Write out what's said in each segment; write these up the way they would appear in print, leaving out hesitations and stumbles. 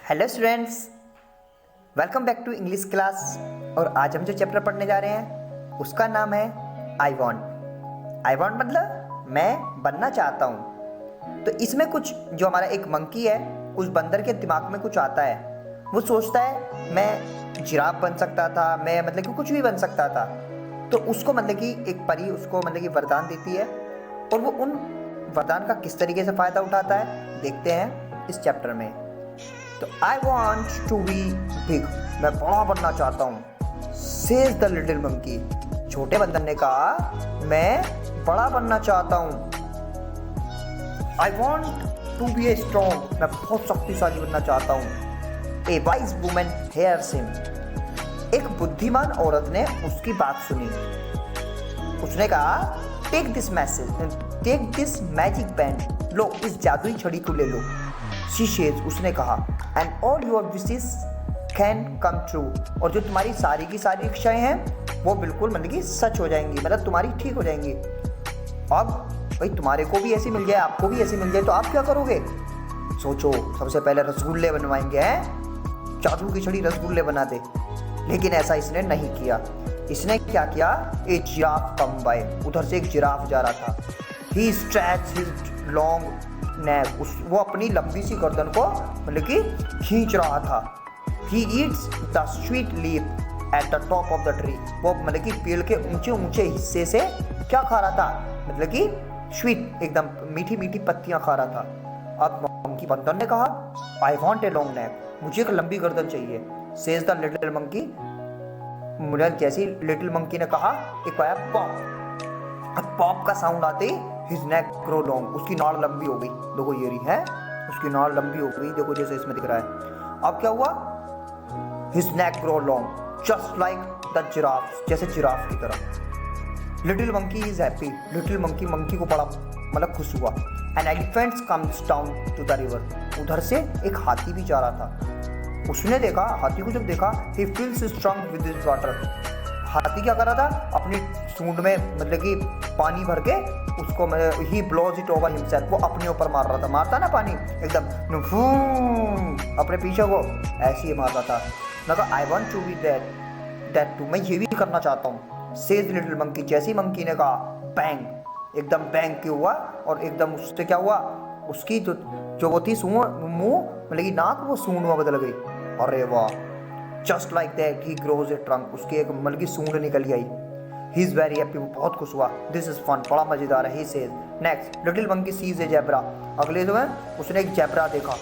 Hello students, welcome back to English class. और आज हम जो चैप्टर पढ़ने जा रहे हैं उसका नाम है आई वॉन्ट। आई वॉन्ट मतलब मैं बनना चाहता हूँ। तो इसमें कुछ जो हमारा एक मंकी है, उस बंदर के दिमाग में कुछ आता है। वो सोचता है मैं जिराफ बन सकता था, मैं मतलब कि कुछ भी बन सकता था। तो उसको मतलब कि एक परी उसको मतलब कि वरदान देती है, और वो उन वरदान का किस तरीके से फ़ायदा उठाता है देखते हैं इस चैप्टर में। तो I want to be big, मैं बड़ा बनना चाहता हूँ। सेज द लिटिल मंकी, छोटे बंदर ने कहा मैं बड़ा बनना चाहता हूँ। I want to be a strong, मैं बहुत शक्तिशाली बनना चाहता हूँ। A wise woman hears him, एक बुद्धिमान औरत ने उसकी बात सुनी। उसने कहा take this message, take this magic band, लो इस जादुई छड़ी को ले लो। शी सेज, उसने कहा, and all your wishes can come true, और जो तुम्हारी सारी की सारी इच्छाएं हैं वो बिल्कुल मतलब कि सच हो जाएंगी, मतलब तुम्हारी ठीक हो जाएंगी। अब भाई तुम्हारे को भी ऐसी मिल जाए, आपको भी ऐसी मिल जाए तो आप क्या करोगे? सोचो, सबसे पहले रसगुल्ले बनवाएंगे हैं, जादू की छड़ी रसगुल्ले बना दे। लेकिन ऐसा इसने नहीं किया। इसने क्या किया, ए जिराफ कम बाय, उधर से एक जिराफ जा रहा था। ही स्ट्रेच हिज लॉन्ग नेक, वो अपनी लंबी सी गर्दन को मतलब कि खींच रहा था। He eats the sweet leaf at the top of the tree, वो मतलब कि पेड़ के ऊंचे ऊंचे हिस्से से क्या खा रहा था, मतलब कि स्वीट एकदम मीठी मीठी पत्तियां खा रहा था। अब मंकी बंदर ने कहा I want a long neck, मुझे एक लंबी गर्दन चाहिए। सेज द लिटिल मंकी, मुझे जैसी लिटिल मंकी ने कहा एक आया पॉप। अब पॉप का साउंड आते ही हिज नेक ग्रो लॉन्ग, उसकी नाड़ लंबी हो गई। देखो ये रही है, उसकी नाड़ लंबी हो गई, देखो जैसे इसमें दिख रहा है। अब क्या हुआ, his neck grow long just like the giraffe, जैसे जिराफ की तरह। Little monkey is happy, little monkey monkey को बड़ा मतलब खुश हुआ। An elephant comes down to the river, उधर से एक हाथी भी जा रहा था। उसने देखा, हाथी को जब देखा, he feels strong with his water, हाथी क्या कर रहा था, अपनी सूंड में मतलब कि पानी भर के उसको ही ब्लोज इट ओवर हिमसेल्फ, वो अपने ऊपर मार रहा था, मारता ना पानी एकदम अपने पीछे को ऐसे ही मारता था। लगा I want to be that too, मैं ये भी करना चाहता हूँ। सेज लिटिल मंकी, जैसी मंकी ने कहा बैंग, एकदम बैंग के हुआ, और एकदम उससे क्या हुआ, उसकी जो वो थी मुंह मतलब कि नाक, वो सूंड में बदल गई। अरे वाह, just like that he grows A trunk, उसकी एक मतलब की सूंड निकल आई। ही इज वेरी हैप्पी, वो बहुत खुश हुआ। दिस इज फन, बड़ा मजेदार है। He says next little monkey sees a zebra, अगले जो है उसने एक जेब्रा देखा,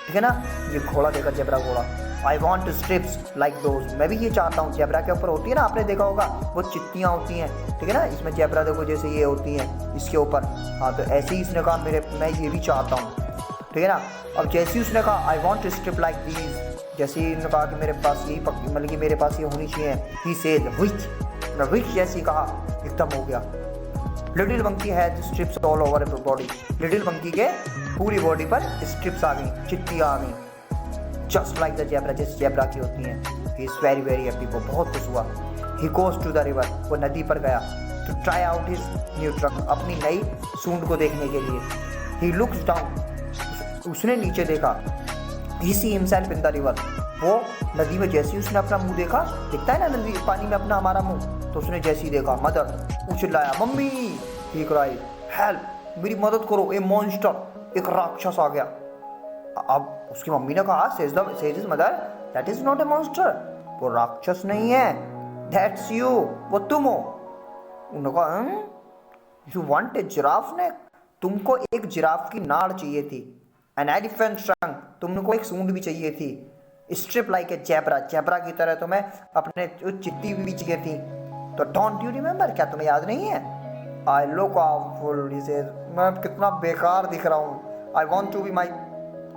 ठीक है ना, ये घोड़ा देखा, जेब्रा घोड़ा। I want strips like those, मैं भी ये चाहता हूँ। जेब्रा के ऊपर होती है ना, आपने देखा होगा वो चित्तियाँ होती हैं, ठीक है ना, इसमें जेब्रा देखो जैसे ये होती हैं इसके ऊपर। हाँ, तो ऐसे ही इसने कहा मैं ये भी चाहता हूँ, ठीक है ना। अब जैसे ही उसने कहा I want strip like these, जैसे ही इन्होंने कहा कि मेरे पास यही मतलब कि मेरे पास ये होनी चाहिए। ही सेज विच, जैसे ही कहा एकदम हो गया। Little monkey has strips all over body, little monkey के पूरी बॉडी पर स्ट्रिप्स आ गई, चिट्टियाँ आ गई, जस्ट लाइक द जेब्रा, जैसे जेब्रा की होती हैं। He is very very happy, वो बहुत खुश हुआ। He goes to the river, वो नदी पर गया to try out his new trunk, अपनी नई सूंड को देखने के लिए। ही लुक्स डाउन, उसने नीचे देखा। ही सी हिमसेल्फ इन द रिवर, वो नदी में जैसे ही उसने अपना मुंह देखा, दिखता है ना नदी पानी में अपना हमारा मुंह, तो उसने जैसे ही देखा मदर, चिल्लाया मम्मी। ही क्राइड हेल्प, मेरी मदद करो, ए मॉन्स्टर, एक राक्षस आ गया। अब उसकी मम्मी ने कहा says his mother that is not a monster, वो राक्षस नहीं है, दैट्स यू, वो तुम हो। उन्होंने कहा यू वांट ए जिराफ नेक, तुमको एक जिराफ की नाड़ चाहिए थी। एन एलिफेंट ट्रंक, तुमको एक सूंड भी चाहिए थी। Strip like a zebra, zebra की तरह तुम्हें अपने चिट्टी भी चाहिए थी। तो डोंट यू रिमेंबर, क्या तुम्हें याद नहीं है? I look awful, he says, मैं कितना बेकार दिख रहा हूँ। I want to be my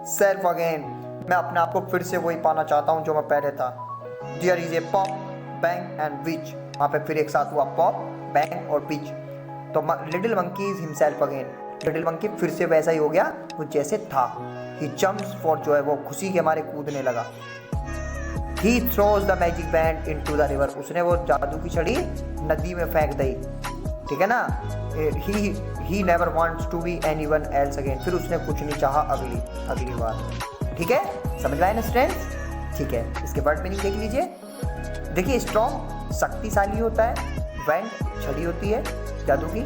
self again, मैं अपने आप को फिर से वही पाना चाहता हूँ जो मैं पहले था। There is a pop, bang and witch, वहाँ पे फिर एक साथ हुआ पॉप, बैंग और विच। तो little monkey is himself again, little monkey फिर से वैसा ही हो गया वो जैसे था। ही जम्प्स फॉर जॉय, वो खुशी के मारे कूदने लगा। He throws the magic band into the river, उसने वो जादू की छड़ी नदी में फेंक दी, ठीक है ना। He never wants to be anyone else again, फिर उसने कुछ नहीं चाहा अगली बार। ठीक है, समझ में आया ना स्टूडेंट्स? ठीक है, इसके वर्ड मीनिंग देख लीजिए। देखिए, स्ट्रॉन्ग शक्तिशाली होता है, वैंड छड़ी होती है जादू की,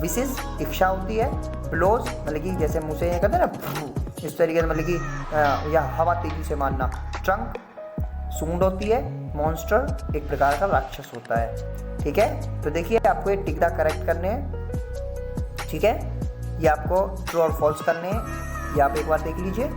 विशेष इच्छा होती है, ब्लोज मतलब कि जैसे मुँह से कहते हैं ना इस तरीके से, मतलब कि या हवा तेजी से मारना, ट्रंक सूंड होती है, मॉन्स्टर एक प्रकार का राक्षस होता है। ठीक है, तो देखिए आपको ये टिक द करेक्ट करने हैं। ठीक है, ये आपको ट्रू और फॉल्स करने हैं, ये आप एक बार देख लीजिए।